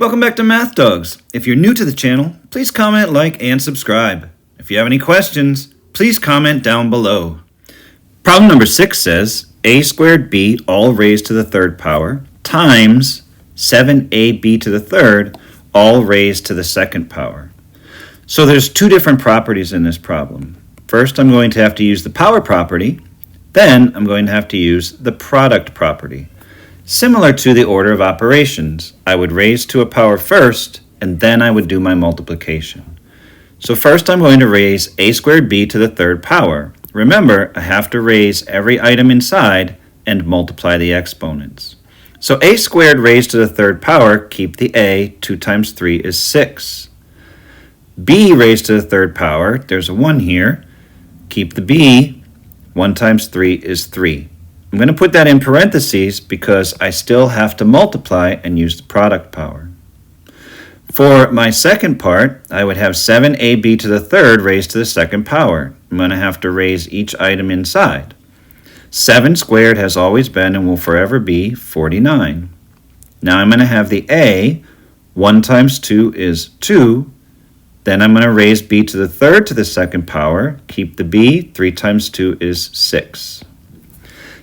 Welcome back to Math Dogs. If you're new to the channel, please comment, like, and subscribe. If you have any questions, please comment down below. Problem number 6 says a squared b all raised to the third power times 7ab to the third all raised to the second power. So there's two different properties in this problem. First, I'm going to have to use the power property. Then I'm going to have to use the product property. Similar to the order of operations, I would raise to a power first, and then I would do my multiplication. So first I'm going to raise a squared b to the third power. Remember, I have to raise every item inside and multiply the exponents. So a squared raised to the third power, keep the a, 2 times 3 is 6. b raised to the third power, there's a 1 here, keep the b, 1 times 3 is 3. I'm going to put that in parentheses because I still have to multiply and use the product power. For my second part, I would have 7ab to the third raised to the second power. I'm going to have to raise each item inside. 7 squared has always been and will forever be 49. Now I'm going to have the a, 1 times 2 is 2. Then I'm going to raise b to the third to the second power, keep the b, 3 times 2 is 6.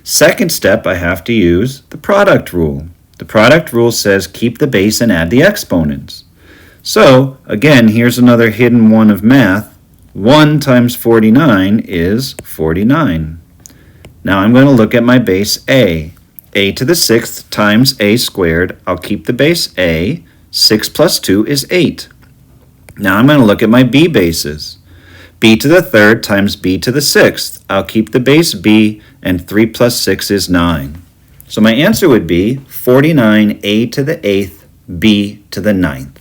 Second step, I have to use the product rule. The product rule says keep the base and add the exponents. So, again, here's another hidden one of math. 1 times 49 is 49. Now I'm going to look at my base a. A to the 6th times a squared. I'll keep the base a. 6 plus 2 is 8. Now I'm going to look at my b bases. b to the 3rd times b to the 6th. I'll keep the base b, and 3 plus 6 is 9. So my answer would be 49a to the 8th, b to the 9th.